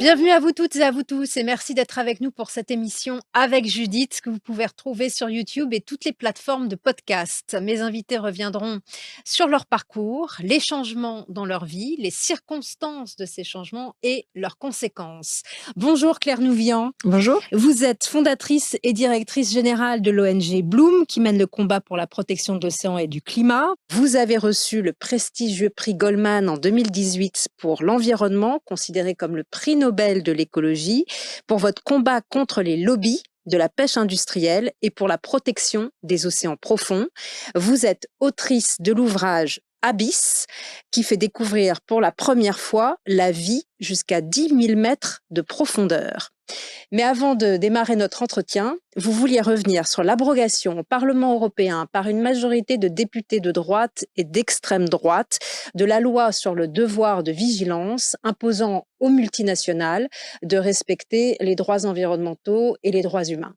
Bienvenue à vous toutes et à vous tous et merci d'être avec nous pour cette émission avec Judith que vous pouvez retrouver sur YouTube et toutes les plateformes de podcast. Mes invités reviendront sur leur parcours, les changements dans leur vie, les circonstances de ces changements et leurs conséquences. Bonjour Claire Nouvian. Bonjour. Vous êtes fondatrice et directrice générale de l'ONG Bloom qui mène le combat pour la protection de l'océan et du climat. Vous avez reçu le prestigieux prix Goldman en 2018 pour l'environnement, considéré comme le prix Nobel de l'écologie, pour votre combat contre les lobbies de la pêche industrielle et pour la protection des océans profonds. Vous êtes autrice de l'ouvrage Abyss, qui fait découvrir pour la première fois la vie jusqu'à 10 000 mètres de profondeur. Mais avant de démarrer notre entretien, vous vouliez revenir sur l'abrogation au Parlement européen par une majorité de députés de droite et d'extrême droite de la loi sur le devoir de vigilance imposant aux multinationales de respecter les droits environnementaux et les droits humains.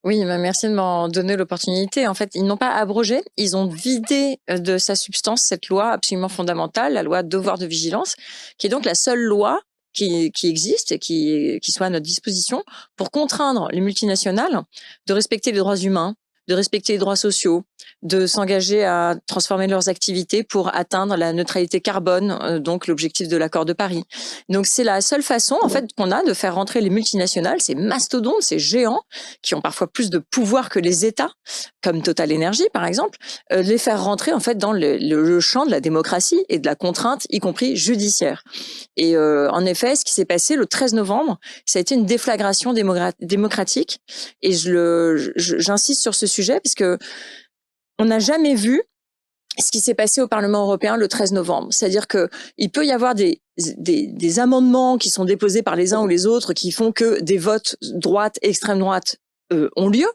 Oui, merci de m'en donner l'opportunité. En fait, ils n'ont pas abrogé, ils ont vidé de sa substance cette loi absolument fondamentale, la loi devoir de vigilance, qui est donc la seule loi qui existe et qui soit à notre disposition pour contraindre les multinationales de respecter les droits humains, de respecter les droits sociaux, de s'engager à transformer leurs activités pour atteindre la neutralité carbone, donc l'objectif de l'accord de Paris. Donc c'est la seule façon en fait qu'on a de faire rentrer les multinationales, ces mastodontes, ces géants qui ont parfois plus de pouvoir que les États, comme Total Energy par exemple, les faire rentrer en fait dans le champ de la démocratie et de la contrainte, y compris judiciaire. Et en effet, ce qui s'est passé le 13 novembre, ça a été une déflagration démocratique. Et j'insiste sur ce sujet parce que on n'a jamais vu ce qui s'est passé au Parlement européen le 13 novembre. C'est-à-dire que il peut y avoir des amendements qui sont déposés par les uns ou les autres qui font que des votes droite et extrême droite ont lieu.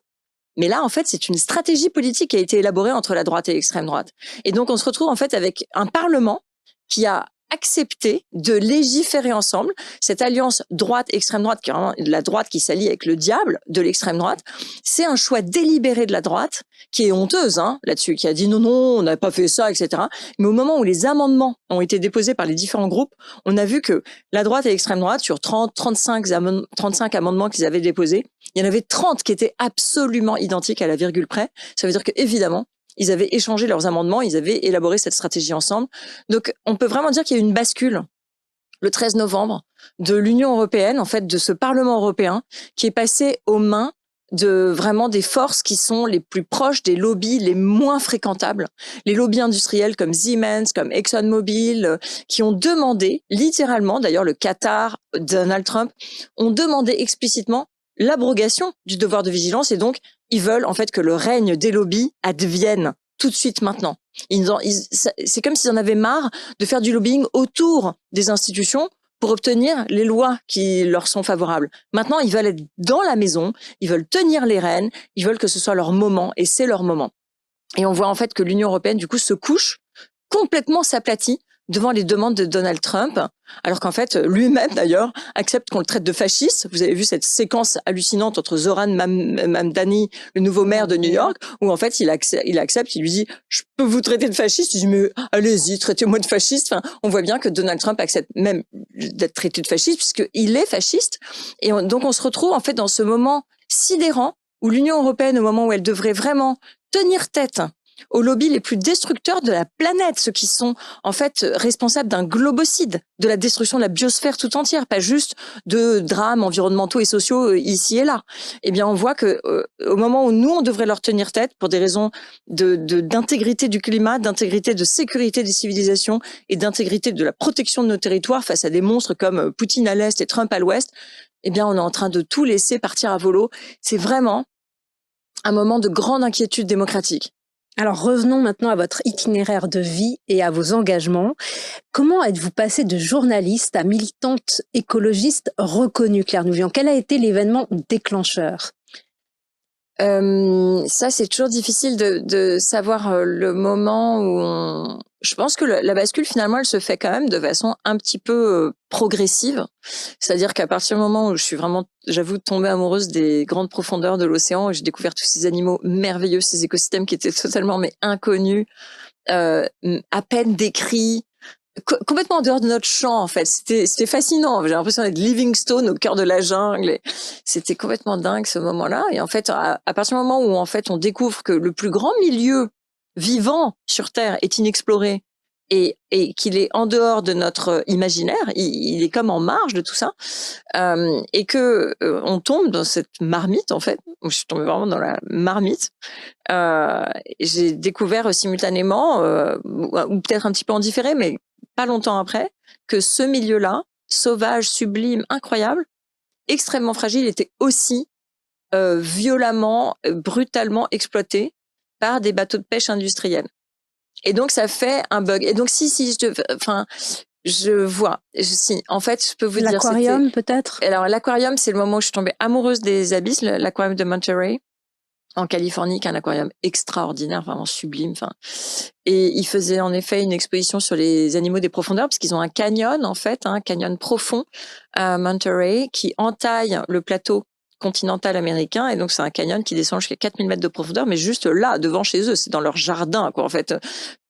Mais là, en fait, c'est une stratégie politique qui a été élaborée entre la droite et l'extrême droite. Et donc, on se retrouve en fait avec un Parlement qui a accepté de légiférer ensemble. Cette alliance droite-extrême droite, qui est vraiment la droite qui s'allie avec le diable de l'extrême droite, c'est un choix délibéré de la droite, qui est honteuse là-dessus, qui a dit non, on n'a pas fait ça, etc. Mais au moment où les amendements ont été déposés par les différents groupes, on a vu que la droite et l'extrême droite, sur 35 amendements qu'ils avaient déposés, il y en avait 30 qui étaient absolument identiques à la virgule près. Ça veut dire que évidemment, ils avaient échangé leurs amendements, ils avaient élaboré cette stratégie ensemble. Donc, on peut vraiment dire qu'il y a eu une bascule le 13 novembre de l'Union européenne, en fait, de ce Parlement européen, qui est passé aux mains de vraiment des forces qui sont les plus proches des lobbies les moins fréquentables. Les lobbies industriels comme Siemens, comme ExxonMobil, qui ont demandé, littéralement, d'ailleurs le Qatar, Donald Trump, ont demandé explicitement l'abrogation du devoir de vigilance et donc ils veulent en fait que le règne des lobbies advienne tout de suite maintenant. C'est comme s'ils en avaient marre de faire du lobbying autour des institutions pour obtenir les lois qui leur sont favorables. Maintenant, ils veulent être dans la maison, ils veulent tenir les rênes, ils veulent que ce soit leur moment et c'est leur moment. Et on voit en fait que l'Union européenne du coup se couche, complètement s'aplatit devant les demandes de Donald Trump, alors qu'en fait, lui-même d'ailleurs, accepte qu'on le traite de fasciste. Vous avez vu cette séquence hallucinante entre Zoran Mamdani, le nouveau maire de New York, où en fait, il accepte, il lui dit « Je peux vous traiter de fasciste ?» Il dit « Mais allez-y, traitez-moi de fasciste ». Enfin, on voit bien que Donald Trump accepte même d'être traité de fasciste, puisqu'il est fasciste. Et donc, on se retrouve en fait dans ce moment sidérant où l'Union européenne, au moment où elle devrait vraiment tenir tête aux lobbies les plus destructeurs de la planète, ceux qui sont en fait responsables d'un globocide, de la destruction de la biosphère tout entière, pas juste de drames environnementaux et sociaux ici et là. Eh bien, on voit que au moment où nous, on devrait leur tenir tête pour des raisons d'intégrité du climat, d'intégrité de sécurité des civilisations et d'intégrité de la protection de nos territoires face à des monstres comme Poutine à l'Est et Trump à l'Ouest, eh bien, on est en train de tout laisser partir à volo. C'est vraiment un moment de grande inquiétude démocratique. Alors revenons maintenant à votre itinéraire de vie et à vos engagements. Comment êtes-vous passée de journaliste à militante écologiste reconnue, Claire Nouvian? Quel a été l'événement déclencheur? Ça, c'est toujours difficile de savoir le moment où je pense que la bascule, finalement, elle se fait quand même de façon un petit peu progressive. C'est-à-dire qu'à partir du moment où je suis vraiment, j'avoue, tombée amoureuse des grandes profondeurs de l'océan et j'ai découvert tous ces animaux merveilleux, ces écosystèmes qui étaient totalement inconnus, à peine décrits, complètement en dehors de notre champ, en fait. C'était fascinant. J'ai l'impression d'être Livingstone au cœur de la jungle. Et c'était complètement dingue ce moment-là. Et en fait, à partir du moment où en fait on découvre que le plus grand milieu vivant sur Terre est inexploré et qu'il est en dehors de notre imaginaire, il est comme en marge de tout ça, et que on tombe dans cette marmite en fait. Je suis tombée vraiment dans la marmite. J'ai découvert simultanément, ou peut-être un petit peu en différé, mais pas longtemps après, que ce milieu-là, sauvage, sublime, incroyable, extrêmement fragile, était aussi violemment, brutalement exploité par des bateaux de pêche industriels. Et donc ça fait un bug. Et donc je vois. Si, en fait, je peux vous dire. L'aquarium, peut-être? Alors l'aquarium, c'est le moment où je suis tombée amoureuse des abysses, l'aquarium de Monterey en Californie, qui est un aquarium extraordinaire, vraiment sublime. Enfin, et ils faisaient en effet une exposition sur les animaux des profondeurs, parce qu'ils ont un canyon en fait, un canyon profond à Monterey qui entaille le plateau continental américain, et donc c'est un canyon qui descend jusqu'à 4000 mètres de profondeur, mais juste là, devant chez eux, c'est dans leur jardin, quoi, en fait.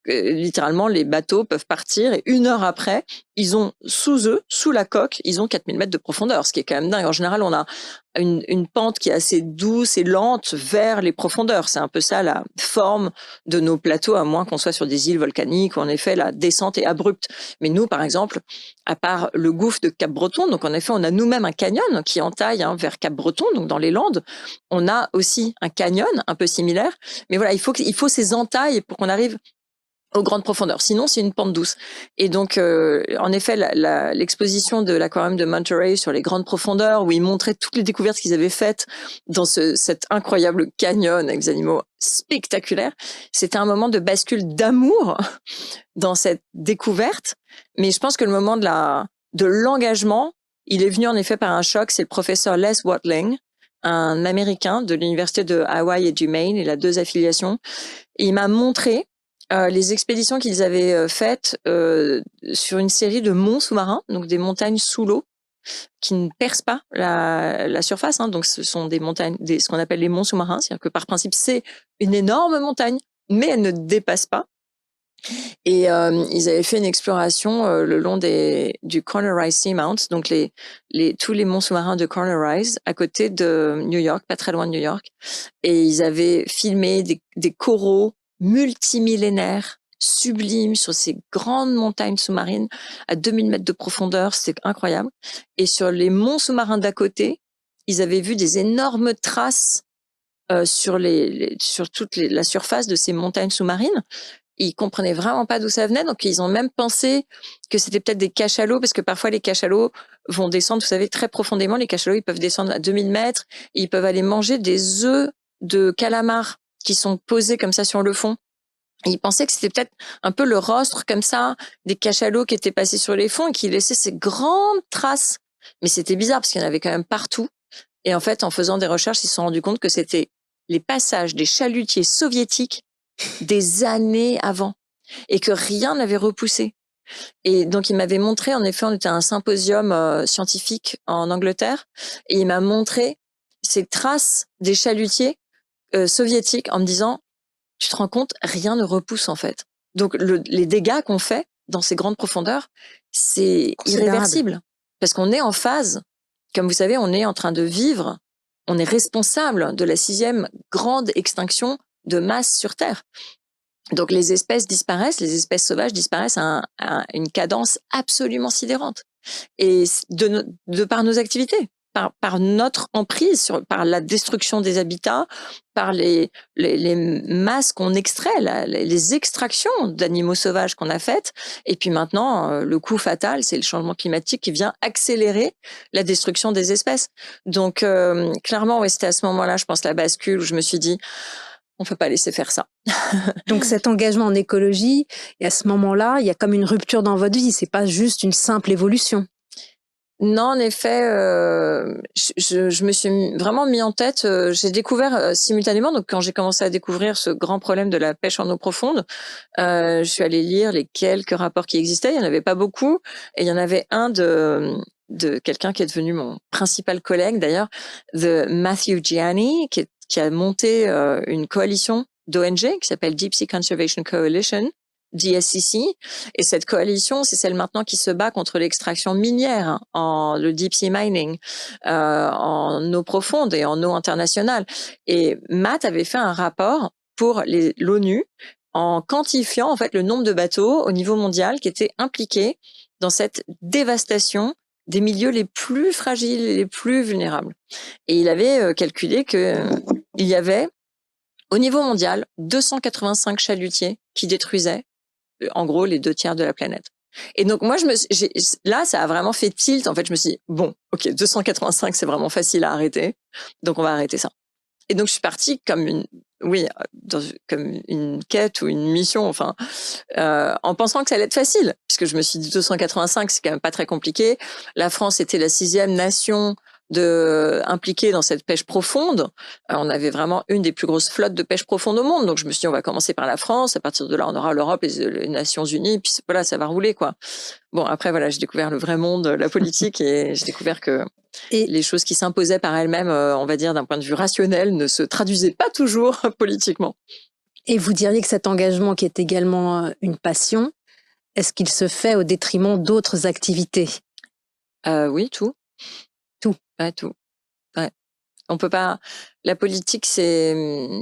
Littéralement, les bateaux peuvent partir et 1 heure après, ils ont sous eux, sous la coque, ils ont 4000 mètres de profondeur, ce qui est quand même dingue. En général, on a une pente qui est assez douce et lente vers les profondeurs. C'est un peu ça la forme de nos plateaux, à moins qu'on soit sur des îles volcaniques où en effet la descente est abrupte. Mais nous, par exemple, à part le gouffre de Cap-Breton, donc en effet, on a nous-mêmes un canyon qui entaille vers Cap-Breton, donc dans les Landes. On a aussi un canyon un peu similaire. Mais voilà, il faut ces entailles pour qu'on arrive aux grandes profondeurs. Sinon, c'est une pente douce. Et donc, en effet, l'exposition de l'aquarium de Monterey sur les grandes profondeurs, où ils montraient toutes les découvertes qu'ils avaient faites dans cet incroyable canyon avec des animaux spectaculaires, c'était un moment de bascule d'amour dans cette découverte. Mais je pense que le moment de l'engagement, il est venu en effet par un choc. C'est le professeur Les Watling, un Américain de l'université de Hawaï et du Maine. Il a 2 affiliations. Et il m'a montré les expéditions qu'ils avaient faites sur une série de monts sous-marins, donc des montagnes sous l'eau qui ne percent pas la surface. Hein. Donc ce sont des montagnes, ce qu'on appelle les monts sous-marins, c'est-à-dire que par principe c'est une énorme montagne, mais elle ne dépasse pas. Et ils avaient fait une exploration le long du Corner-Rise Seamount, donc tous les monts sous-marins de Corner-Rise, à côté de New York, pas très loin de New York. Et ils avaient filmé des coraux multimillénaires, sublimes, sur ces grandes montagnes sous-marines à 2000 mètres de profondeur, c'est incroyable. Et sur les monts sous-marins d'à côté, ils avaient vu des énormes traces sur toute la surface de ces montagnes sous-marines. Ils comprenaient vraiment pas d'où ça venait, donc ils ont même pensé que c'était peut-être des cachalots, parce que parfois les cachalots vont descendre, vous savez, très profondément. Les cachalots, ils peuvent descendre à 2000 mètres, et ils peuvent aller manger des œufs de calamars qui sont posés comme ça sur le fond. Et ils pensaient que c'était peut-être un peu le rostre comme ça des cachalots qui étaient passés sur les fonds et qui laissaient ces grandes traces. Mais c'était bizarre parce qu'il y en avait quand même partout. Et en fait, en faisant des recherches, ils se sont rendus compte que c'était les passages des chalutiers soviétiques des années avant et que rien n'avait repoussé. Et donc, il m'avait montré, en effet, on était à un symposium scientifique en Angleterre, et il m'a montré ces traces des chalutiers soviétiques en me disant, tu te rends compte, rien ne repousse en fait. Donc, les dégâts qu'on fait dans ces grandes profondeurs, c'est irréversible. Parce qu'on est en phase, comme vous savez, on est en train de vivre, on est responsable de la 6e grande extinction de masse sur Terre. Donc les espèces disparaissent, les espèces sauvages disparaissent à une cadence absolument sidérante. Et de par nos activités, par notre emprise, par la destruction des habitats, par les masses qu'on extrait, les extractions d'animaux sauvages qu'on a faites. Et puis maintenant, le coup fatal, c'est le changement climatique qui vient accélérer la destruction des espèces. Donc clairement, ouais, c'était à ce moment-là, je pense, la bascule où je me suis dit, on ne peut pas laisser faire ça. Donc cet engagement en écologie, et à ce moment-là, il y a comme une rupture dans votre vie, c'est pas juste une simple évolution. Non, en effet, je me suis vraiment mis en tête. J'ai découvert simultanément, donc quand j'ai commencé à découvrir ce grand problème de la pêche en eau profonde, je suis allée lire les quelques rapports qui existaient. Il y en avait pas beaucoup, et il y en avait un de quelqu'un qui est devenu mon principal collègue d'ailleurs, de Matthew Gianni, qui a monté une coalition d'ONG qui s'appelle Deep Sea Conservation Coalition, DSCC. Et cette coalition, c'est celle maintenant qui se bat contre l'extraction minière, le deep sea mining, en eau profonde et en eau internationale. Et Matt avait fait un rapport pour l'ONU en quantifiant en fait le nombre de bateaux au niveau mondial qui étaient impliqués dans cette dévastation des milieux les plus fragiles et les plus vulnérables. Et il avait calculé que il y avait au niveau mondial 285 chalutiers qui détruisaient en gros les 2/3 de la planète. Et donc moi là ça a vraiment fait tilt. En fait je me suis dit, bon ok, 285 c'est vraiment facile à arrêter, donc on va arrêter ça. Et donc je suis partie comme une quête ou une mission, enfin, en pensant que ça allait être facile, puisque je me suis dit 285 c'est quand même pas très compliqué. La France était la 6e nation impliquée dans cette pêche profonde. On avait vraiment une des plus grosses flottes de pêche profonde au monde, donc je me suis dit on va commencer par la France, à partir de là on aura l'Europe, les Nations Unies, puis voilà, ça va rouler quoi. Bon après voilà, j'ai découvert le vrai monde, la politique, et j'ai découvert que les choses qui s'imposaient par elles-mêmes, on va dire d'un point de vue rationnel, ne se traduisaient pas toujours politiquement. Et vous diriez que cet engagement qui est également une passion, est-ce qu'il se fait au détriment d'autres activités? Oui, tout. Tout. Ouais, tout. Ouais. On peut pas. La politique, c'est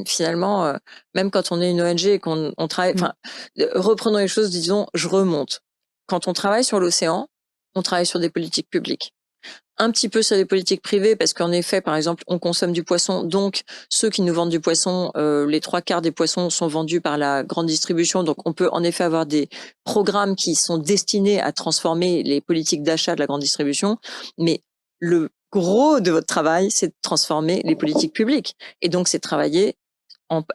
finalement, même quand on est une ONG et qu'on travaille. Enfin, reprenons les choses. Disons, je remonte. Quand on travaille sur l'océan, on travaille sur des politiques publiques. Un petit peu sur des politiques privées, parce qu'en effet, par exemple, on consomme du poisson, donc ceux qui nous vendent du poisson, les 3/4 des poissons sont vendus par la grande distribution, donc on peut en effet avoir des programmes qui sont destinés à transformer les politiques d'achat de la grande distribution, mais le gros de votre travail, c'est de transformer les politiques publiques, et donc c'est travailler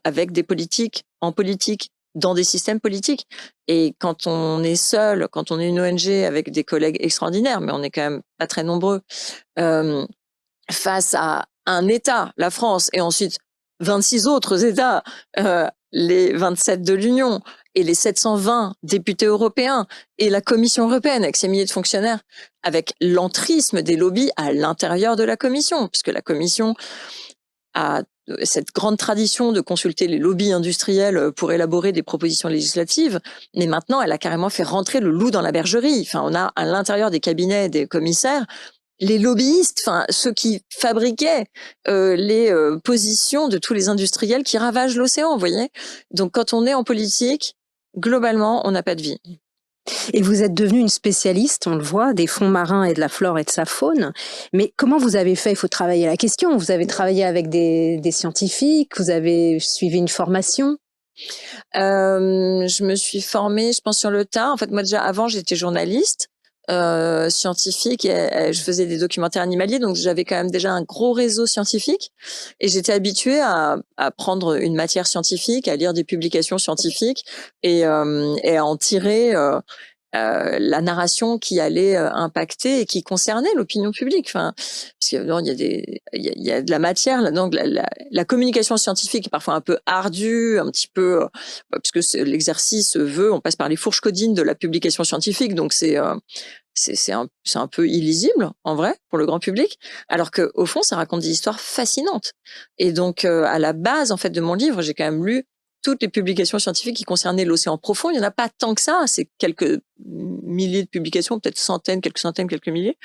avec des politiques, en politique, dans des systèmes politiques. Et quand on est seul, quand on est une ONG avec des collègues extraordinaires, mais on est quand même pas très nombreux, face à un État, la France, et ensuite 26 autres États, les 27 de l'Union, et les 720 députés européens, et la Commission européenne avec ses milliers de fonctionnaires, avec l'entrisme des lobbies à l'intérieur de la Commission, puisque la Commission a cette grande tradition de consulter les lobbies industriels pour élaborer des propositions législatives, mais maintenant elle a carrément fait rentrer le loup dans la bergerie. Enfin, on a à l'intérieur des cabinets des commissaires les lobbyistes, enfin ceux qui fabriquaient les positions de tous les industriels qui ravagent l'océan, vous voyez. Donc quand on est en politique, globalement, on n'a pas de vie. Et vous êtes devenue une spécialiste, on le voit, des fonds marins et de la flore et de sa faune. Mais comment vous avez fait? Il faut travailler la question. Vous avez travaillé avec des scientifiques, vous avez suivi une formation? Je me suis formée, je pense, sur le tas. En fait, moi déjà avant, j'étais journaliste scientifique, et je faisais des documentaires animaliers, donc j'avais quand même déjà un gros réseau scientifique, et j'étais habituée à prendre une matière scientifique, à lire des publications scientifiques, et à en tirer la narration qui allait impacter et qui concernait l'opinion publique. Enfin, parce que non, il y a de la matière là-dedans. La communication scientifique est parfois un peu ardue, un petit peu, parce que l'exercice veut, on passe par les fourches codines de la publication scientifique, donc c'est un peu illisible en vrai pour le grand public, alors que au fond ça raconte des histoires fascinantes. Et donc à la base en fait de mon livre, j'ai quand même lu toutes les publications scientifiques qui concernaient l'océan profond. Il y en a pas tant que ça, c'est quelques milliers de publications, peut-être quelques centaines, quelques milliers.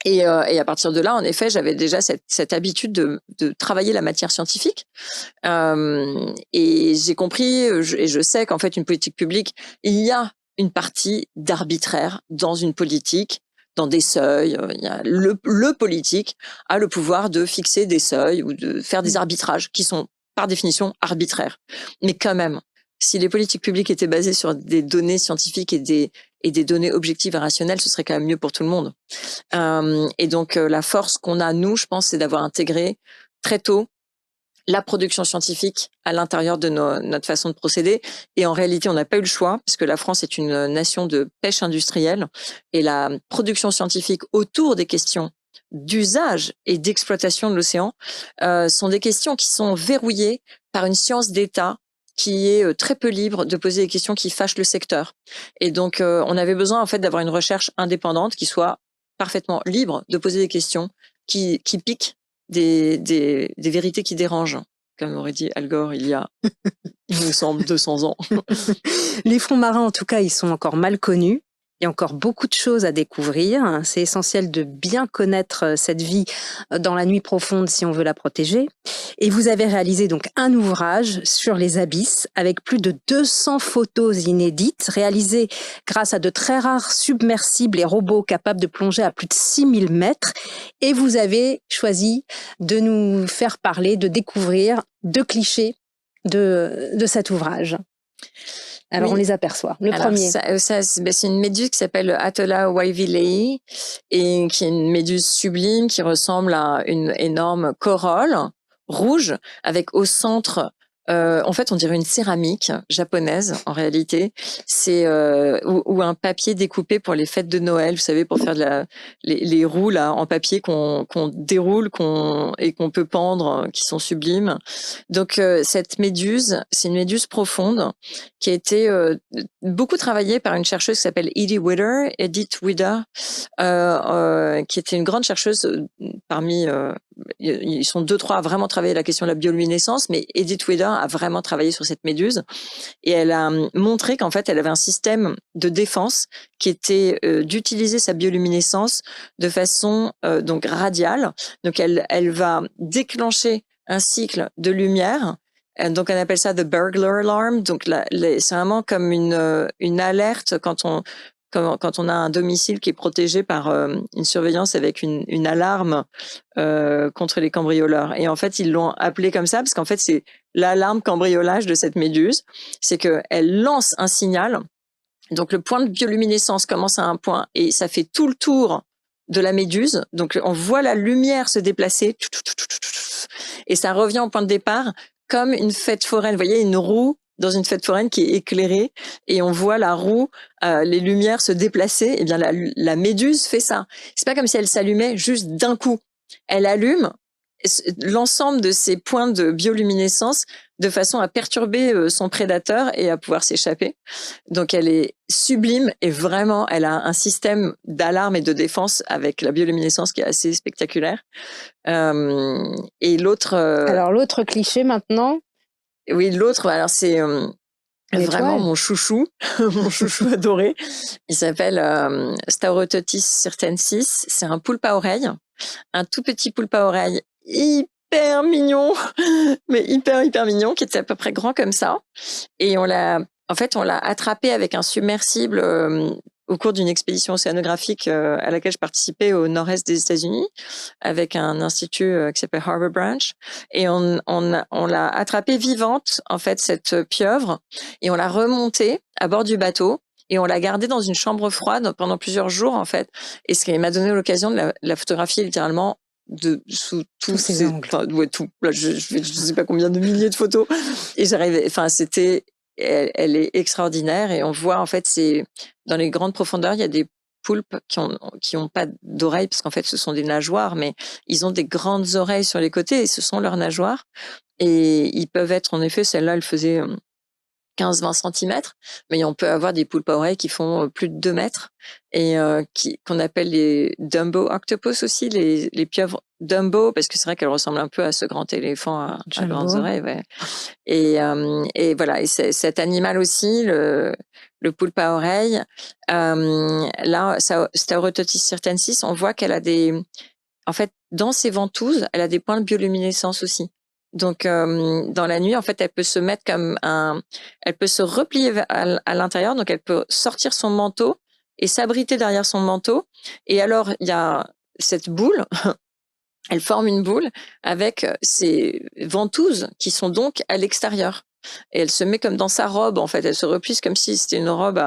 Et à partir de là, en effet, j'avais déjà cette habitude de travailler la matière scientifique. Et j'ai compris, et je sais qu'en fait, une politique publique, il y a une partie d'arbitraire dans une politique, dans des seuils. Il y a le politique a le pouvoir de fixer des seuils ou de faire des arbitrages qui sont par définition arbitraires. Mais quand même, si les politiques publiques étaient basées sur des données scientifiques et des données objectives et rationnelles, ce serait quand même mieux pour tout le monde. Et donc la force qu'on a, nous, je pense, c'est d'avoir intégré très tôt la production scientifique à l'intérieur de notre façon de procéder. Et en réalité, on n'a pas eu le choix, parce que la France est une nation de pêche industrielle, et la production scientifique autour des questions d'usage et d'exploitation de l'océan sont des questions qui sont verrouillées par une science d'État qui est très peu libre de poser des questions qui fâchent le secteur. Et donc, on avait besoin en fait d'avoir une recherche indépendante qui soit parfaitement libre de poser des questions qui piquent des vérités qui dérangent. comme aurait dit Al Gore il y a, il me semble, 200 ans. Les fonds marins, en tout cas, ils sont encore mal connus. Il y a encore beaucoup de choses à découvrir. C'est essentiel de bien connaître cette vie dans la nuit profonde si on veut la protéger. Et vous avez réalisé donc un ouvrage sur les abysses avec plus de 200 photos inédites réalisées grâce à de très rares submersibles et robots capables de plonger à plus de 6000 mètres. Et vous avez choisi de nous faire parler, de découvrir 2 clichés de cet ouvrage. Alors, Oui. on les aperçoit. Le Alors, premier. c'est une méduse qui s'appelle Atolla waivilei et qui est une méduse sublime qui ressemble à une énorme corolle rouge avec au centre, en fait, on dirait une céramique japonaise en réalité. C'est ou un papier découpé pour les fêtes de Noël, vous savez, pour faire les roues là en papier qu'on déroule, et qu'on peut pendre, qui sont sublimes. Donc cette méduse, c'est une méduse profonde qui a été beaucoup travaillée par une chercheuse qui s'appelle Edith Widder, qui était une grande chercheuse parmi ils sont 2-3 à vraiment travailler la question de la bioluminescence, mais Edith Widder a vraiment travaillé sur cette méduse et elle a montré qu'en fait elle avait un système de défense qui était d'utiliser sa bioluminescence de façon donc radiale. Donc elle va déclencher un cycle de lumière. Donc on appelle ça the burglar alarm. Donc c'est vraiment comme une alerte quand on a un domicile qui est protégé par une surveillance avec une alarme contre les cambrioleurs. Et en fait, ils l'ont appelé comme ça parce qu'en fait, c'est l'alarme cambriolage de cette méduse. C'est qu'elle lance un signal. Donc, le point de bioluminescence commence à un point et ça fait tout le tour de la méduse. Donc, on voit la lumière se déplacer et ça revient au point de départ comme une fête foraine. Vous voyez, une roue dans une fête foraine qui est éclairée et on voit la roue, les lumières se déplacer. Eh bien, la méduse fait ça. C'est pas comme si elle s'allumait juste d'un coup. Elle allume l'ensemble de ces points de bioluminescence de façon à perturber son prédateur et à pouvoir s'échapper. Donc elle est sublime et vraiment elle a un système d'alarme et de défense avec la bioluminescence qui est assez spectaculaire. Et l'autre... Alors, l'autre cliché maintenant. Oui, l'autre, alors c'est vraiment mon chouchou, mon chouchou adoré. Il s'appelle Staurototis circensis. C'est un poulpe à oreille, un tout petit poulpe à oreille hyper mignon, mais hyper mignon, qui était à peu près grand comme ça. Et on l'a attrapé avec un submersible au cours d'une expédition océanographique à laquelle je participais au nord-est des États-Unis avec un institut qui s'appelle Harbor Branch. Et on l'a attrapée vivante, en fait, cette pieuvre, et on l'a remontée à bord du bateau. Et on l'a gardée dans une chambre froide pendant plusieurs jours, en fait. Et ce qui m'a donné l'occasion de la photographier littéralement sous tous ses angles. Tout. Là, je sais pas combien de milliers de photos. Et elle est extraordinaire. Et on voit, en fait, dans les grandes profondeurs, il y a des poulpes qui ont pas d'oreilles, parce qu'en fait, ce sont des nageoires, mais ils ont des grandes oreilles sur les côtés et ce sont leurs nageoires. Et ils peuvent être, en effet, celle-là, elle faisait 15-20 centimètres, mais on peut avoir des poulpes à oreilles qui font plus de 2 mètres et qu'on appelle les Dumbo octopus aussi, les pieuvres Dumbo, parce que c'est vrai qu'elles ressemblent un peu à ce grand éléphant à grandes oreilles. Ouais. Et voilà, et cet animal aussi, le poulpe à oreilles, là, Staurototis circensis, on voit qu'elle a en fait, dans ses ventouses, elle a des points de bioluminescence aussi. Donc, dans la nuit, en fait, elle peut se mettre elle peut se replier à l'intérieur. Donc, elle peut sortir son manteau et s'abriter derrière son manteau. Et alors, il y a cette boule. Elle forme une boule avec ses ventouses qui sont donc à l'extérieur. Et elle se met comme dans sa robe, en fait. Elle se replie comme si c'était une robe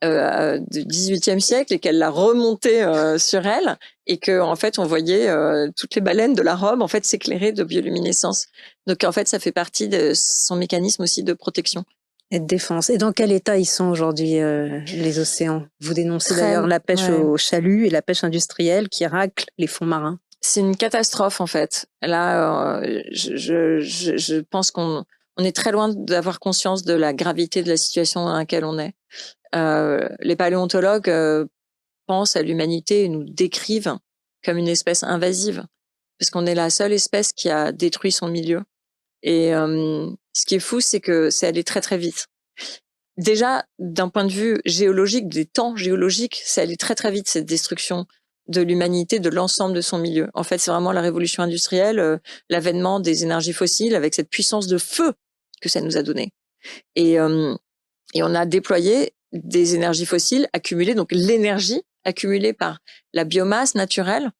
du XVIIIe siècle et qu'elle l'a remontée sur elle et que, en fait, on voyait toutes les baleines de la robe, en fait, s'éclairer de bioluminescence. Donc, en fait, ça fait partie de son mécanisme aussi de protection. Et de défense. Et dans quel état ils sont aujourd'hui, les océans? Vous dénoncez d'ailleurs la pêche au chalut et la pêche industrielle qui racle les fonds marins. C'est une catastrophe, en fait. Là, je pense qu'on est très loin d'avoir conscience de la gravité de la situation dans laquelle on est. Les paléontologues pensent à l'humanité et nous décrivent comme une espèce invasive, parce qu'on est la seule espèce qui a détruit son milieu. Et ce qui est fou, c'est que c'est allé très très vite. Déjà, d'un point de vue géologique, des temps géologiques, c'est allé très très vite, cette destruction de l'humanité, de l'ensemble de son milieu. En fait, c'est vraiment la révolution industrielle, l'avènement des énergies fossiles avec cette puissance de feu que ça nous a donné. Et on a déployé des énergies fossiles accumulées, donc l'énergie accumulée par la biomasse naturelle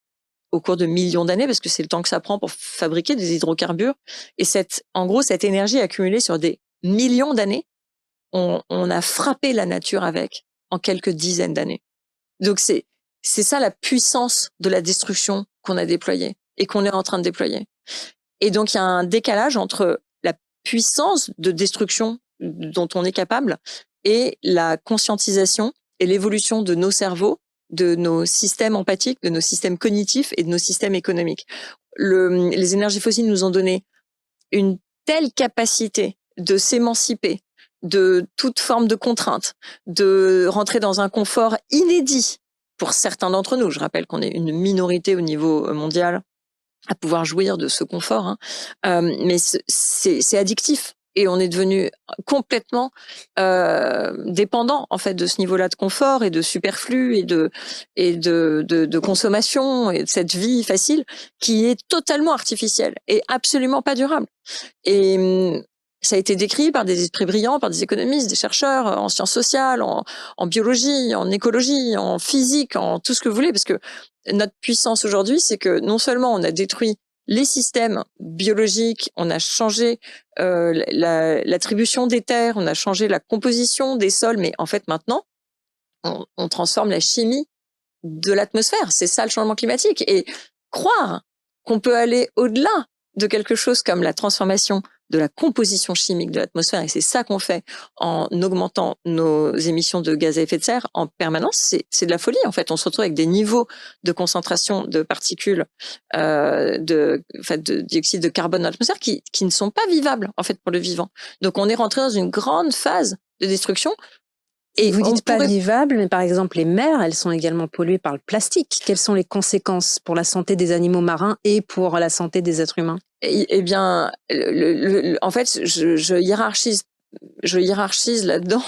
au cours de millions d'années, parce que c'est le temps que ça prend pour fabriquer des hydrocarbures. Et en gros, cette énergie accumulée sur des millions d'années, on a frappé la nature avec en quelques dizaines d'années. Donc c'est ça la puissance de la destruction qu'on a déployée et qu'on est en train de déployer. Et donc il y a un décalage entre la puissance de destruction dont on est capable et la conscientisation et l'évolution de nos cerveaux, de nos systèmes empathiques, de nos systèmes cognitifs et de nos systèmes économiques. Les énergies fossiles nous ont donné une telle capacité de s'émanciper de toute forme de contrainte, de rentrer dans un confort inédit pour certains d'entre nous. Je rappelle qu'on est une minorité au niveau mondial à pouvoir jouir de ce confort, hein. Mais c'est addictif. Et on est devenu complètement dépendant en fait de ce niveau-là de confort et de superflu et de consommation et de cette vie facile qui est totalement artificielle et absolument pas durable. Et ça a été décrit par des esprits brillants, par des économistes, des chercheurs en sciences sociales, en biologie, en écologie, en physique, en tout ce que vous voulez, parce que notre puissance aujourd'hui, c'est que non seulement on a détruit les systèmes biologiques, on a changé l'attribution des terres, on a changé la composition des sols, mais en fait maintenant, on transforme la chimie de l'atmosphère. C'est ça le changement climatique. Et croire qu'on peut aller au-delà de quelque chose comme la transformation de la composition chimique de l'atmosphère, et c'est ça qu'on fait en augmentant nos émissions de gaz à effet de serre en permanence, c'est de la folie en fait. On se retrouve avec des niveaux de concentration de particules de dioxyde de carbone dans l'atmosphère qui ne sont pas vivables en fait pour le vivant. Donc on est rentré dans une grande phase de destruction. Et vous dites pas vivable, mais par exemple les mers, elles sont également polluées par le plastique. Quelles sont les conséquences pour la santé des animaux marins et pour la santé des êtres humains? Eh bien, en fait, je hiérarchise là-dedans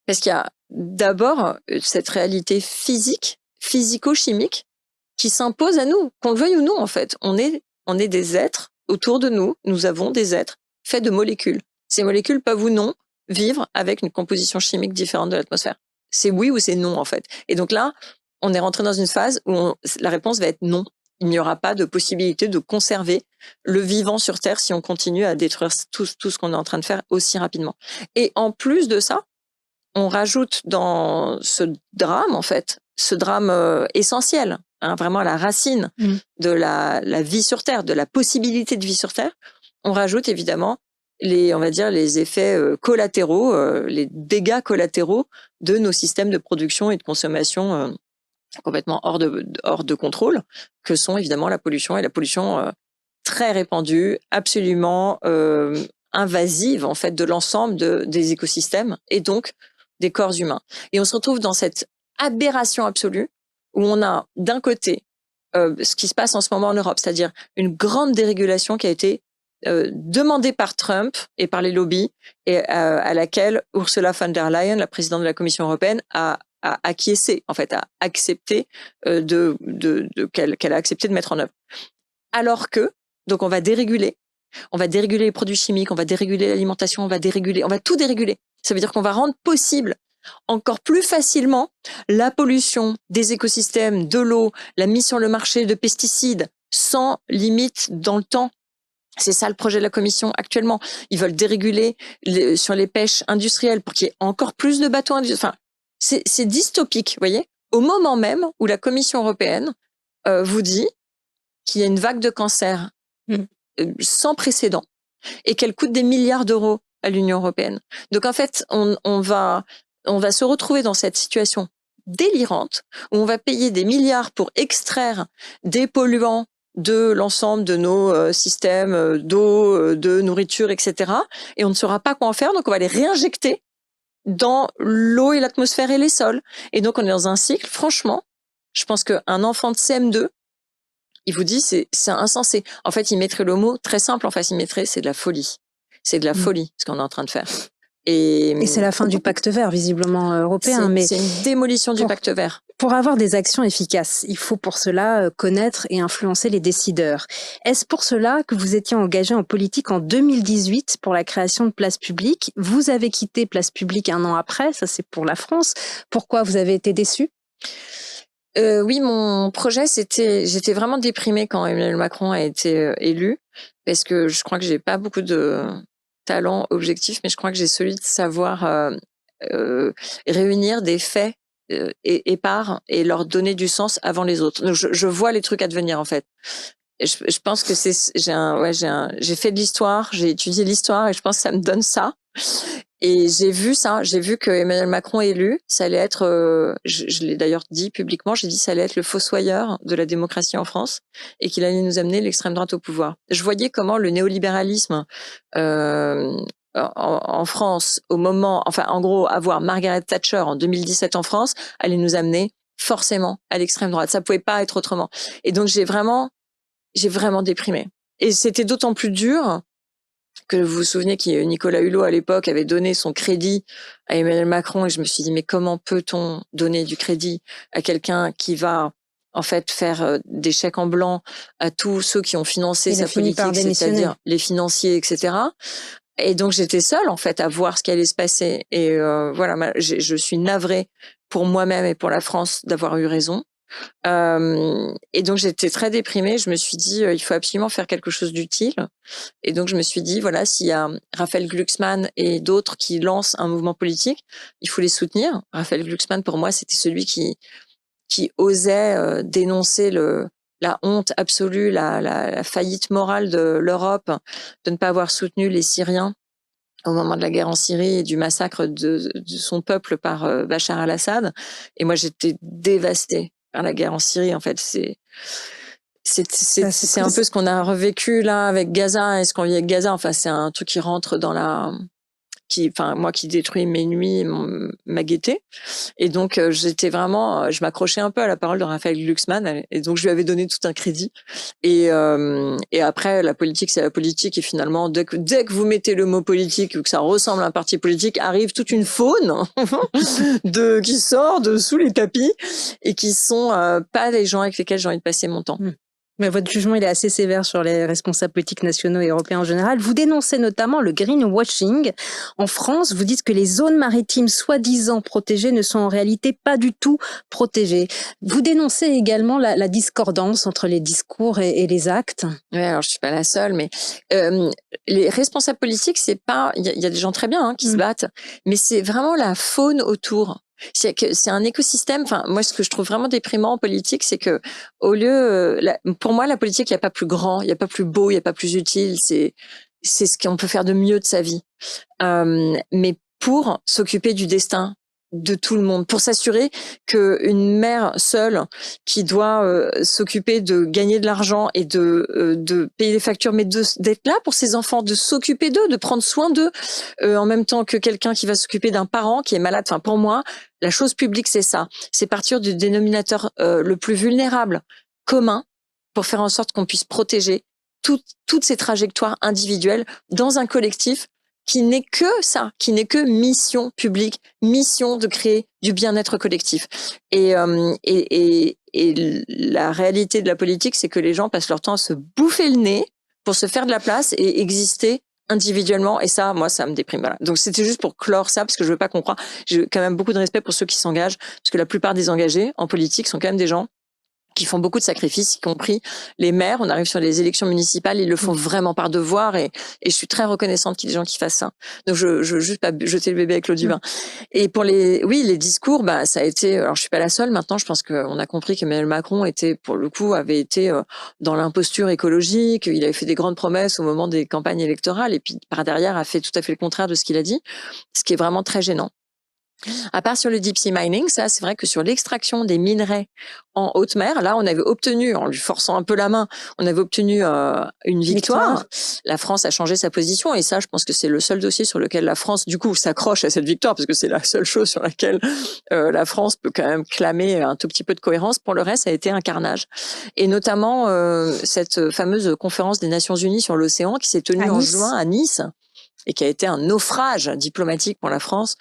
parce qu'il y a d'abord cette réalité physico-chimique qui s'impose à nous, qu'on le veuille ou non. En fait, on est des êtres autour de nous. Nous avons des êtres faits de molécules. Ces molécules peuvent ou non vivre avec une composition chimique différente de l'atmosphère. C'est oui ou c'est non en fait. Et donc là, on est rentré dans une phase où la réponse va être non. Il n'y aura pas de possibilité de conserver le vivant sur Terre si on continue à détruire tout ce qu'on est en train de faire aussi rapidement. Et en plus de ça, on rajoute dans ce drame, en fait, ce drame essentiel, hein, vraiment à la racine de la vie sur Terre, de la possibilité de vie sur Terre, on rajoute évidemment les effets collatéraux, les dégâts collatéraux de nos systèmes de production et de consommation complètement hors de contrôle, que sont évidemment la pollution, et la pollution très répandue, absolument invasive en fait de l'ensemble des écosystèmes et donc des corps humains. Et on se retrouve dans cette aberration absolue où on a d'un côté ce qui se passe en ce moment en Europe, c'est-à-dire une grande dérégulation qui a été demandée par Trump et par les lobbies et à laquelle Ursula von der Leyen, la présidente de la Commission européenne, a acquiescé, en fait, a accepté qu'elle a accepté de mettre en œuvre. Alors que, donc on va déréguler les produits chimiques, on va déréguler l'alimentation, on va tout déréguler. Ça veut dire qu'on va rendre possible encore plus facilement la pollution des écosystèmes, de l'eau, la mise sur le marché de pesticides sans limite dans le temps. C'est ça le projet de la Commission actuellement. Ils veulent déréguler sur les pêches industrielles pour qu'il y ait encore plus de bateaux industriels. Enfin, c'est dystopique, vous voyez, au moment même où la Commission européenne vous dit qu'il y a une vague de cancer sans précédent et qu'elle coûte des milliards d'euros à l'Union européenne. Donc en fait, on va se retrouver dans cette situation délirante où on va payer des milliards pour extraire des polluants de l'ensemble de nos systèmes d'eau, de nourriture, etc. Et on ne saura pas quoi en faire, donc on va les réinjecter dans l'eau et l'atmosphère et les sols. Et donc on est dans un cycle, franchement, je pense qu'un enfant de CM2, il vous dit c'est insensé. En fait, il mettrait le mot très simple en face, il mettrait c'est de la folie. C'est de la folie ce qu'on est en train de faire. Et c'est la fin du pacte vert, visiblement européen. Mais c'est une démolition du pacte vert. Pour avoir des actions efficaces, il faut pour cela connaître et influencer les décideurs. Est-ce pour cela que vous étiez engagé en politique en 2018 pour la création de Place Publique? Vous avez quitté Place Publique un an après, ça c'est pour la France. Pourquoi vous avez été déçu? Oui, mon projet, j'étais vraiment déprimée quand Emmanuel Macron a été élu, parce que je crois que j'ai pas beaucoup de talent objectif, mais je crois que j'ai celui de savoir réunir des faits épars et leur donner du sens avant les autres. Donc je vois les trucs advenir en fait. Et je pense que j'ai fait de l'histoire, j'ai étudié l'histoire et je pense que ça me donne ça. Et j'ai vu que Emmanuel Macron élu, ça allait être, je l'ai d'ailleurs dit publiquement, j'ai dit ça allait être le fossoyeur de la démocratie en France et qu'il allait nous amener l'extrême droite au pouvoir. Je voyais comment le néolibéralisme en France, en gros, avoir Margaret Thatcher en 2017 en France, allait nous amener forcément à l'extrême droite. Ça pouvait pas être autrement. Et donc j'ai vraiment déprimé. Et c'était d'autant plus dur que vous vous souvenez que Nicolas Hulot à l'époque avait donné son crédit à Emmanuel Macron et je me suis dit mais comment peut-on donner du crédit à quelqu'un qui va en fait faire des chèques en blanc à tous ceux qui ont financé sa politique, c'est-à-dire les financiers, etc. Et donc j'étais seule en fait à voir ce qui allait se passer et voilà, je suis navrée pour moi-même et pour la France d'avoir eu raison. Et donc j'étais très déprimée. Je me suis dit il faut absolument faire quelque chose d'utile. Et donc je me suis dit voilà, s'il y a Raphaël Glucksmann et d'autres qui lancent un mouvement politique, il faut les soutenir. Raphaël Glucksmann pour moi c'était celui qui osait dénoncer la honte absolue, la faillite morale de l'Europe de ne pas avoir soutenu les Syriens au moment de la guerre en Syrie et du massacre de son peuple par Bachar al-Assad. Et moi j'étais dévastée par la guerre en Syrie. En fait, c'est un peu ce qu'on a revécu là avec Gaza et ce qu'on vit avec Gaza. Enfin, c'est un truc qui rentre dans moi qui détruit mes nuits, ma gaieté. Et donc je m'accrochais un peu à la parole de Raphaël Glucksmann et donc je lui avais donné tout un crédit. Et après la politique c'est la politique et finalement dès que vous mettez le mot politique ou que ça ressemble à un parti politique arrive toute une faune qui sort de sous les tapis et qui sont pas les gens avec lesquels j'ai envie de passer mon temps. Mais votre jugement, il est assez sévère sur les responsables politiques nationaux et européens en général. Vous dénoncez notamment le greenwashing. En France, vous dites que les zones maritimes soi-disant protégées ne sont en réalité pas du tout protégées. Vous dénoncez également la discordance entre les discours et les actes. Oui, alors je suis pas la seule, mais les responsables politiques, c'est pas, il y a des gens très bien qui se battent, mais c'est vraiment la faune autour. C'est un écosystème. Enfin, moi, ce que je trouve vraiment déprimant en politique, c'est que au lieu, pour moi, la politique, il n'y a pas plus grand, il n'y a pas plus beau, il n'y a pas plus utile. C'est ce qu'on peut faire de mieux de sa vie. Mais pour s'occuper du destin de tout le monde, pour s'assurer qu'une mère seule qui doit s'occuper de gagner de l'argent et de payer les factures, mais d'être là pour ses enfants, de s'occuper d'eux, de prendre soin d'eux, en même temps que quelqu'un qui va s'occuper d'un parent qui est malade. Enfin, pour moi, la chose publique, c'est ça. C'est partir du dénominateur le plus vulnérable commun pour faire en sorte qu'on puisse protéger toutes ces trajectoires individuelles dans un collectif qui n'est que ça, qui n'est que mission publique, mission de créer du bien-être collectif. Et la réalité de la politique, c'est que les gens passent leur temps à se bouffer le nez pour se faire de la place et exister individuellement. Et ça, moi, ça me déprime. Voilà. Donc, c'était juste pour clore ça, parce que je veux pas qu'on croie. J'ai quand même beaucoup de respect pour ceux qui s'engagent, parce que la plupart des engagés en politique sont quand même des gens qui font beaucoup de sacrifices, y compris les maires. On arrive sur les élections municipales, ils le font vraiment par devoir et je suis très reconnaissante qu'il y ait des gens qui fassent ça. Donc je veux juste pas jeter le bébé avec l'eau du bain. Et pour les discours, ça a été, alors je suis pas la seule maintenant, je pense qu'on a compris qu'Emmanuel Macron avait été dans l'imposture écologique, il avait fait des grandes promesses au moment des campagnes électorales et puis par derrière a fait tout à fait le contraire de ce qu'il a dit, ce qui est vraiment très gênant. À part sur le deep sea mining, ça, c'est vrai que sur l'extraction des minerais en haute mer, là, on avait obtenu, en lui forçant un peu la main, on avait obtenu une victoire. La France a changé sa position et ça, je pense que c'est le seul dossier sur lequel la France, du coup, s'accroche à cette victoire parce que c'est la seule chose sur laquelle la France peut quand même clamer un tout petit peu de cohérence. Pour le reste, ça a été un carnage. Et notamment cette fameuse conférence des Nations Unies sur l'océan qui s'est tenue en juin à Nice, et qui a été un naufrage diplomatique pour la France,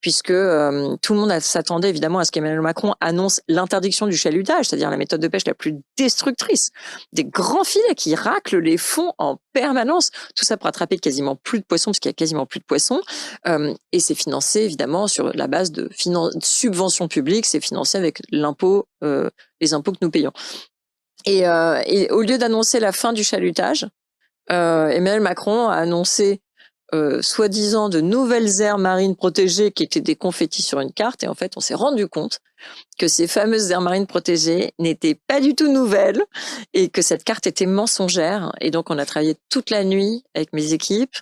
puisque tout le monde s'attendait évidemment à ce qu'Emmanuel Macron annonce l'interdiction du chalutage, c'est-à-dire la méthode de pêche la plus destructrice, des grands filets qui raclent les fonds en permanence, tout ça pour attraper quasiment plus de poissons, parce qu'il y a quasiment plus de poissons, et c'est financé évidemment sur la base de subventions publiques, c'est financé avec l'impôt, les impôts que nous payons. Et au lieu d'annoncer la fin du chalutage, Emmanuel Macron a annoncé soi-disant de nouvelles aires marines protégées qui étaient des confettis sur une carte. Et en fait, on s'est rendu compte que ces fameuses aires marines protégées n'étaient pas du tout nouvelles et que cette carte était mensongère. Et donc, on a travaillé toute la nuit avec mes équipes.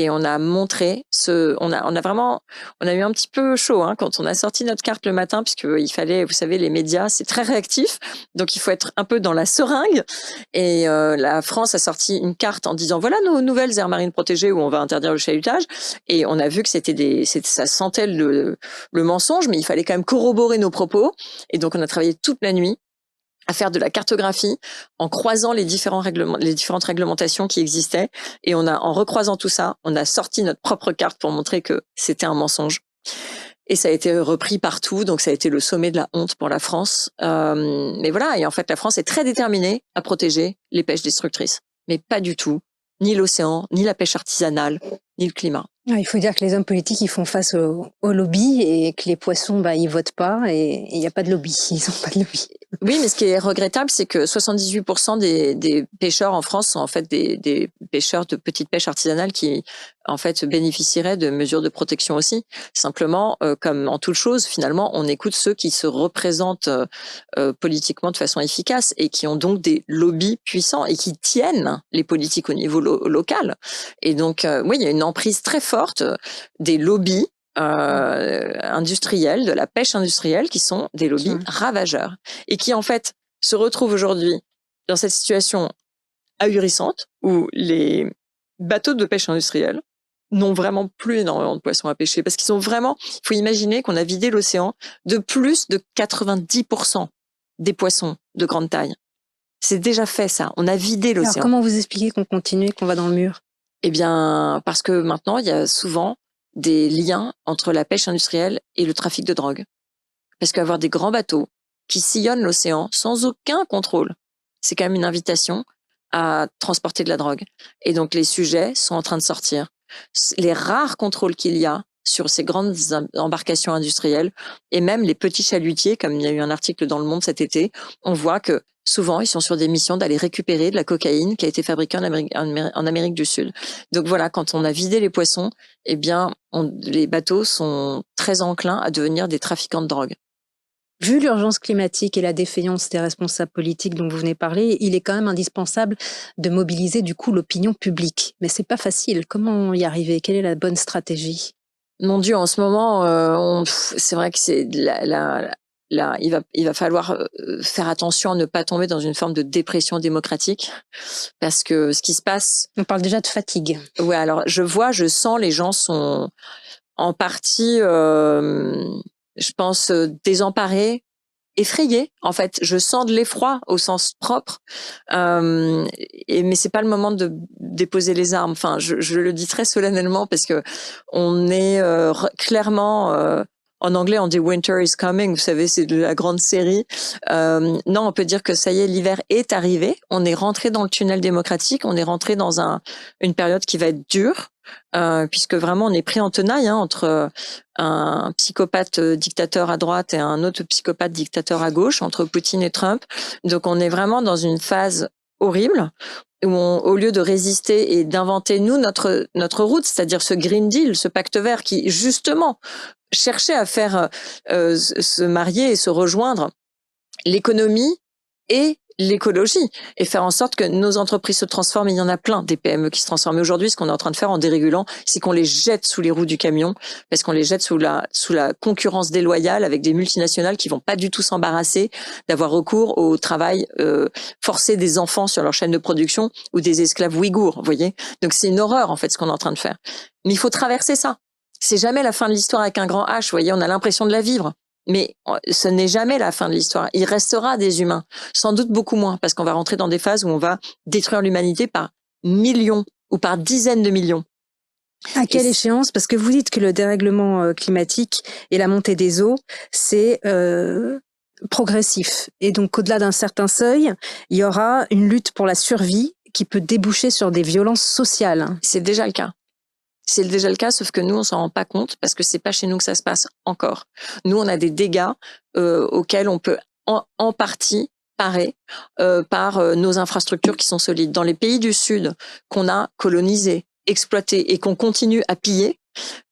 Et on a montré on a eu un petit peu chaud quand on a sorti notre carte le matin, puisque il fallait, vous savez, les médias, c'est très réactif, donc il faut être un peu dans la seringue. Et la France a sorti une carte en disant voilà nos nouvelles aires marines protégées où on va interdire le chalutage. Et on a vu que ça sentait le mensonge, mais il fallait quand même corroborer nos propos. Et donc on a travaillé toute la nuit à faire de la cartographie en croisant les différentes réglementations qui existaient. Et en recroisant tout ça, on a sorti notre propre carte pour montrer que c'était un mensonge. Et ça a été repris partout, donc ça a été le sommet de la honte pour la France. Mais voilà, et en fait, la France est très déterminée à protéger les pêches destructrices. Mais pas du tout, ni l'océan, ni la pêche artisanale, ni le climat. Il faut dire que les hommes politiques, ils font face au lobby et que les poissons, ils votent pas et il n'y a pas de lobby. Ils n'ont pas de lobby. Oui, mais ce qui est regrettable, c'est que 78% des pêcheurs en France sont en fait des pêcheurs de petite pêche artisanale qui, en fait, bénéficieraient de mesures de protection aussi. Simplement, comme en toute chose, finalement, on écoute ceux qui se représentent politiquement de façon efficace et qui ont donc des lobbies puissants et qui tiennent les politiques au niveau local. Et donc, oui, il y a une emprise très forte des lobbies industriels, de la pêche industrielle, qui sont des lobbies ravageurs et qui en fait se retrouvent aujourd'hui dans cette situation ahurissante où les bateaux de pêche industrielle n'ont vraiment plus énormément de poissons à pêcher parce qu'ils ont vraiment, il faut imaginer qu'on a vidé l'océan de plus de 90% des poissons de grande taille. C'est déjà fait ça, on a vidé l'océan. Alors comment vous expliquez qu'on continue, qu'on va dans le mur? Eh bien, parce que maintenant, il y a souvent des liens entre la pêche industrielle et le trafic de drogue. Parce qu'avoir des grands bateaux qui sillonnent l'océan sans aucun contrôle, c'est quand même une invitation à transporter de la drogue. Et donc, les sujets sont en train de sortir. Les rares contrôles qu'il y a sur ces grandes embarcations industrielles et même les petits chalutiers, comme il y a eu un article dans Le Monde cet été, on voit que souvent, ils sont sur des missions d'aller récupérer de la cocaïne qui a été fabriquée en Amérique du Sud. Donc voilà, quand on a vidé les poissons, eh bien, les bateaux sont très enclins à devenir des trafiquants de drogue. Vu l'urgence climatique et la défaillance des responsables politiques dont vous venez parler, il est quand même indispensable de mobiliser du coup l'opinion publique. Mais c'est pas facile. Comment y arriver? Quelle est la bonne stratégie? Mon Dieu, en ce moment, c'est vrai que c'est il va falloir faire attention à ne pas tomber dans une forme de dépression démocratique, parce que ce qui se passe... On parle déjà de fatigue. Ouais, alors je sens les gens sont en partie, je pense, désemparés, effrayés. En fait, je sens de l'effroi au sens propre, mais c'est pas le moment de déposer les armes. Enfin, je le dis très solennellement parce que on est clairement... en anglais, on dit Winter is coming. Vous savez, c'est de la grande série. Non, on peut dire que ça y est, l'hiver est arrivé. On est rentré dans le tunnel démocratique. On est rentré dans une période qui va être dure, puisque vraiment on est pris en tenaille entre un psychopathe dictateur à droite et un autre psychopathe dictateur à gauche, entre Poutine et Trump. Donc on est vraiment dans une phase horrible où au lieu de résister et d'inventer notre route, c'est-à-dire ce Green Deal, ce pacte vert qui justement cherchait à faire se marier et se rejoindre l'économie et l'écologie et faire en sorte que nos entreprises se transforment. Il y en a plein des PME qui se transforment. Et aujourd'hui, ce qu'on est en train de faire en dérégulant, c'est qu'on les jette sous les roues du camion, parce qu'on les jette sous la concurrence déloyale avec des multinationales qui vont pas du tout s'embarrasser d'avoir recours au travail forcé des enfants sur leur chaîne de production ou des esclaves ouïghours, vous voyez. Donc c'est une horreur en fait ce qu'on est en train de faire. Mais il faut traverser ça. C'est jamais la fin de l'histoire avec un grand H, vous voyez, on a l'impression de la vivre. Mais ce n'est jamais la fin de l'histoire. Il restera des humains, sans doute beaucoup moins, parce qu'on va rentrer dans des phases où on va détruire l'humanité par millions ou par dizaines de millions. À quelle échéance? Parce que vous dites que le dérèglement climatique et la montée des eaux, c'est progressif. Et donc, au-delà d'un certain seuil, il y aura une lutte pour la survie qui peut déboucher sur des violences sociales. C'est déjà le cas. C'est déjà le cas, sauf que nous, on s'en rend pas compte parce que c'est pas chez nous que ça se passe encore. Nous, on a des dégâts auxquels on peut en partie parer par nos infrastructures qui sont solides. Dans les pays du Sud qu'on a colonisés, exploités et qu'on continue à piller,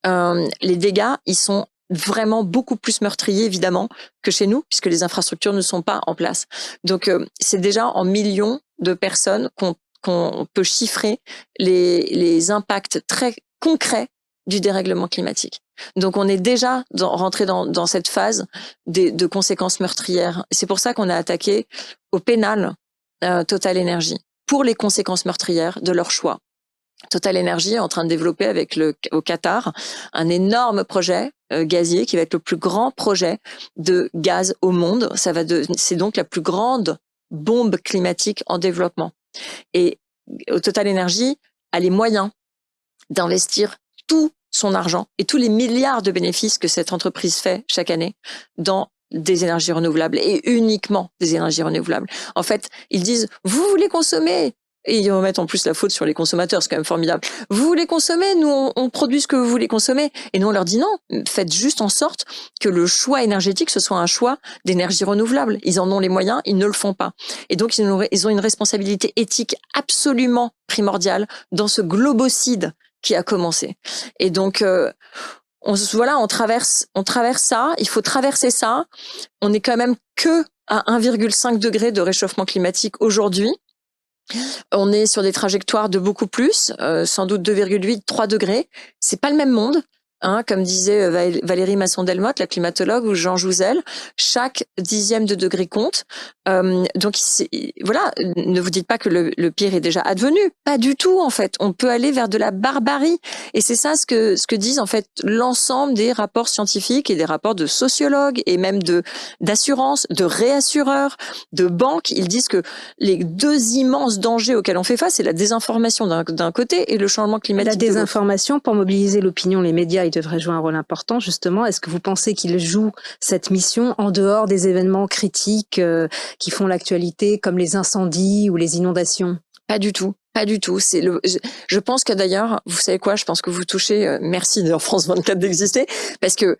les dégâts, ils sont vraiment beaucoup plus meurtriers, évidemment, que chez nous, puisque les infrastructures ne sont pas en place. Donc, c'est déjà en millions de personnes qu'on peut chiffrer les impacts très concret du dérèglement climatique. Donc on est déjà rentré dans cette phase de conséquences meurtrières. C'est pour ça qu'on a attaqué au pénal Total Energy pour les conséquences meurtrières de leur choix. Total Energy est en train de développer avec au Qatar un énorme projet gazier qui va être le plus grand projet de gaz au monde. C'est donc la plus grande bombe climatique en développement. Et Total Energy a les moyens d'investir tout son argent et tous les milliards de bénéfices que cette entreprise fait chaque année dans des énergies renouvelables et uniquement des énergies renouvelables. En fait, ils disent, vous voulez consommer, et ils remettent en plus la faute sur les consommateurs, c'est quand même formidable. Vous voulez consommer, nous on produit ce que vous voulez consommer. Et nous on leur dit non, faites juste en sorte que le choix énergétique ce soit un choix d'énergie renouvelable. Ils en ont les moyens, ils ne le font pas. Et donc ils ont une responsabilité éthique absolument primordiale dans ce globocide qui a commencé. Et donc on traverse ça, il faut traverser ça. On est quand même que à 1,5 degré de réchauffement climatique aujourd'hui. On est sur des trajectoires de beaucoup plus, sans doute 2,8, 3 degrés. C'est pas le même monde. Hein, comme disait Valérie Masson-Delmotte, la climatologue, ou Jean Jouzel, chaque dixième de degré compte. Donc voilà, ne vous dites pas que le pire est déjà advenu, pas du tout en fait. On peut aller vers de la barbarie, et c'est ça ce que disent en fait l'ensemble des rapports scientifiques et des rapports de sociologues et même d'assurances, de réassureurs, de banques. Ils disent que les deux immenses dangers auxquels on fait face, c'est la désinformation d'un côté et le changement climatique. La désinformation, pour mobiliser l'opinion, les médias, ils devraient jouer un rôle important, justement. Est-ce que vous pensez qu'ils jouent cette mission en dehors des événements critiques qui font l'actualité, comme les incendies ou les inondations? Pas du tout. Pas du tout. Je pense que d'ailleurs, vous savez quoi, je pense que vous touchez, merci d'ailleurs France 24 d'exister, parce que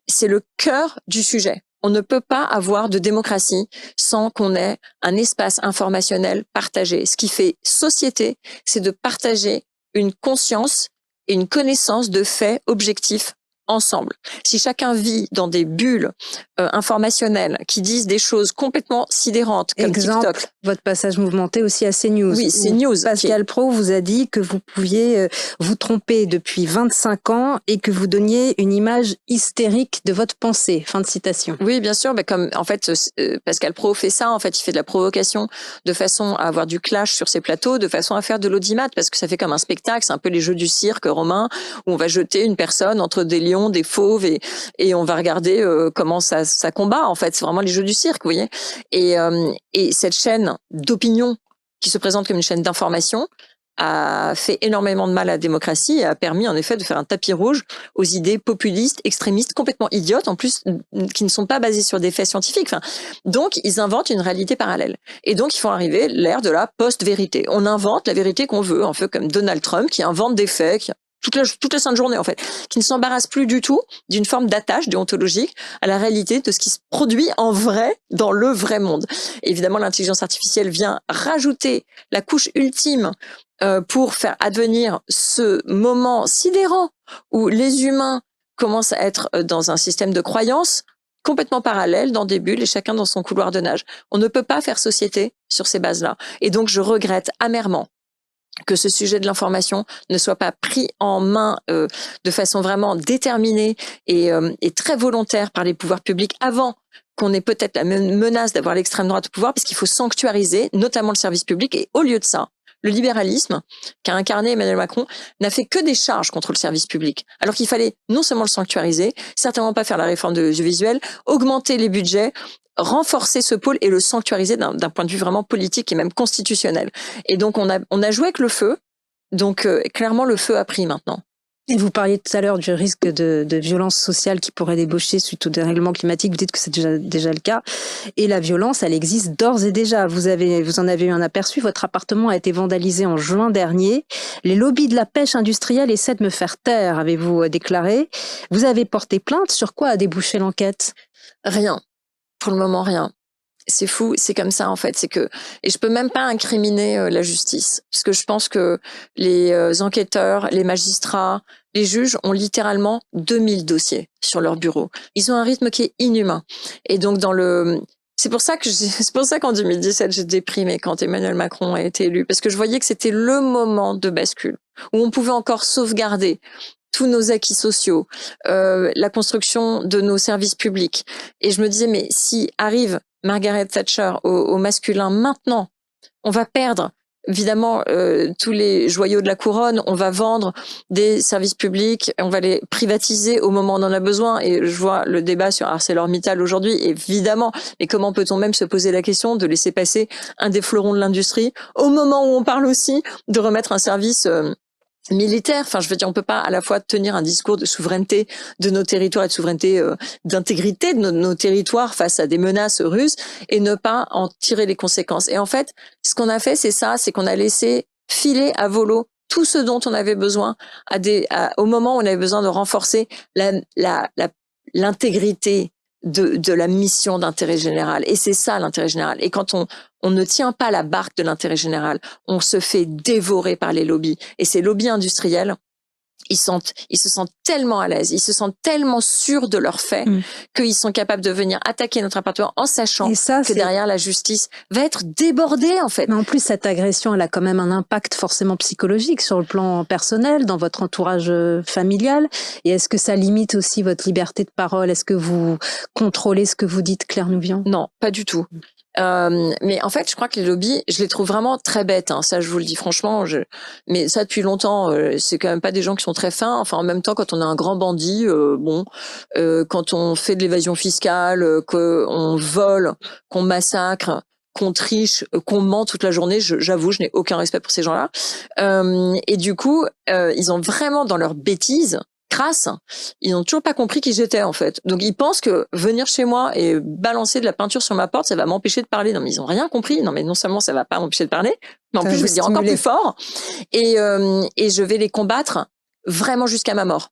c'est le cœur du sujet. On ne peut pas avoir de démocratie sans qu'on ait un espace informationnel partagé. Ce qui fait société, c'est de partager une conscience et une connaissance de faits objectifs ensemble. Si chacun vit dans des bulles informationnelles qui disent des choses complètement sidérantes, comme exemple, TikTok. Votre passage mouvementé aussi à CNews. Oui, CNews. Pascal Praud vous a dit que vous pouviez vous tromper depuis 25 ans et que vous donniez une image hystérique de votre pensée. Fin de citation. Oui, bien sûr. Mais comme en fait, Pascal Praud fait ça. En fait, il fait de la provocation de façon à avoir du clash sur ses plateaux, de façon à faire de l'audimat, parce que ça fait comme un spectacle. C'est un peu les jeux du cirque romain où on va jeter une personne entre des lions, des fauves et on va regarder comment ça combat. En fait, c'est vraiment les jeux du cirque, vous voyez. Et cette chaîne d'opinion qui se présente comme une chaîne d'information a fait énormément de mal à la démocratie et a permis en effet de faire un tapis rouge aux idées populistes, extrémistes, complètement idiotes, en plus qui ne sont pas basées sur des faits scientifiques. Enfin, donc, ils inventent une réalité parallèle. Et donc, ils font arriver l'ère de la post-vérité. On invente la vérité qu'on veut, un peu comme Donald Trump qui invente des faits, toute la sainte journée en fait, qui ne s'embarrasse plus du tout d'une forme d'attache déontologique à la réalité de ce qui se produit en vrai dans le vrai monde. Et évidemment, l'intelligence artificielle vient rajouter la couche ultime pour faire advenir ce moment sidérant où les humains commencent à être dans un système de croyance complètement parallèles dans des bulles et chacun dans son couloir de nage. On ne peut pas faire société sur ces bases-là. Et donc, je regrette amèrement que ce sujet de l'information ne soit pas pris en main de façon vraiment déterminée et très volontaire par les pouvoirs publics avant qu'on ait peut-être la menace d'avoir l'extrême droite au pouvoir, parce qu'il faut sanctuariser notamment le service public. Et au lieu de ça, le libéralisme qu'a incarné Emmanuel Macron n'a fait que des charges contre le service public, alors qu'il fallait non seulement le sanctuariser, certainement pas faire la réforme de l'audiovisuel, augmenter les budgets, renforcer ce pôle et le sanctuariser d'un point de vue vraiment politique et même constitutionnel. Et donc on a joué avec le feu, donc clairement le feu a pris maintenant. Et vous parliez tout à l'heure du risque de violence sociale qui pourrait débaucher suite au dérèglement climatique. Vous dites que c'est déjà le cas. Et la violence, elle existe d'ores et déjà. Vous en avez eu un aperçu. Votre appartement a été vandalisé en juin dernier. Les lobbies de la pêche industrielle essaient de me faire taire, avez-vous déclaré. Vous avez porté plainte. Sur quoi a débouché l'enquête? Rien. Pour le moment, rien. C'est fou, c'est comme ça en fait. Et je peux même pas incriminer la justice, parce que je pense que les enquêteurs, les magistrats, les juges ont littéralement 2000 dossiers sur leur bureau. Ils ont un rythme qui est inhumain. Et donc c'est pour ça qu'en 2017 j'ai déprimé quand Emmanuel Macron a été élu, parce que je voyais que c'était le moment de bascule où on pouvait encore sauvegarder tous nos acquis sociaux, la construction de nos services publics. Et je me disais, mais si arrive Margaret Thatcher au masculin maintenant, on va perdre évidemment tous les joyaux de la couronne, on va vendre des services publics, on va les privatiser au moment où on en a besoin. Et je vois le débat sur ArcelorMittal aujourd'hui, évidemment. Mais comment peut-on même se poser la question de laisser passer un des fleurons de l'industrie au moment où on parle aussi de remettre un service militaire? Enfin, je veux dire, on peut pas à la fois tenir un discours de souveraineté de nos territoires et de souveraineté, d'intégrité de nos territoires face à des menaces russes et ne pas en tirer les conséquences. Et en fait, ce qu'on a fait, c'est qu'on a laissé filer à volo tout ce dont on avait besoin au moment où on avait besoin de renforcer l'intégrité de la mission d'intérêt général. Et c'est ça l'intérêt général. Et quand on ne tient pas la barque de l'intérêt général, on se fait dévorer par les lobbies. Et ces lobbies industriels, ils se sentent tellement à l'aise, ils se sentent tellement sûrs de leurs faits qu'ils sont capables de venir attaquer notre appartement en sachant que derrière la justice va être débordée en fait. Mais en plus, cette agression, elle a quand même un impact forcément psychologique sur le plan personnel, dans votre entourage familial. Et est-ce que ça limite aussi votre liberté de parole? Est-ce que vous contrôlez ce que vous dites, Claire Nouvion? Non, pas du tout. Mais en fait, je crois que les lobbies, je les trouve vraiment très bêtes. Hein. Ça, je vous le dis franchement. Mais ça depuis longtemps, c'est quand même pas des gens qui sont très fins. Enfin, en même temps, quand on a un grand bandit, quand on fait de l'évasion fiscale, qu'on vole, qu'on massacre, qu'on triche, qu'on ment toute la journée, j'avoue, je n'ai aucun respect pour ces gens-là. Et du coup, ils ont vraiment dans leur bêtise crasse, ils n'ont toujours pas compris qui j'étais en fait. Donc ils pensent que venir chez moi et balancer de la peinture sur ma porte, ça va m'empêcher de parler. Non mais ils ont rien compris. Non mais non seulement ça va pas m'empêcher de parler, mais en plus je vais le dire encore plus fort et je vais les combattre vraiment jusqu'à ma mort.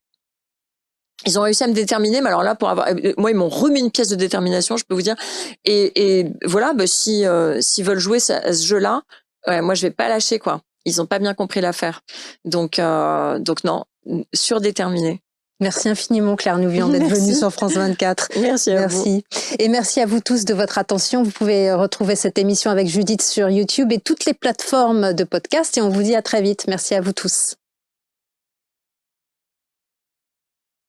Ils ont réussi à me déterminer, mais alors là, moi, ils m'ont remis une pièce de détermination, je peux vous dire. Et voilà, s'ils veulent jouer à ce jeu-là, moi, je vais pas lâcher, quoi. Ils ont pas bien compris l'affaire. Donc non, surdéterminé. Merci infiniment, Claire Nouvion, d'être venue sur France 24. Merci à vous. Et merci à vous tous de votre attention. Vous pouvez retrouver cette émission avec Judith sur YouTube et toutes les plateformes de podcast. Et on vous dit à très vite. Merci à vous tous.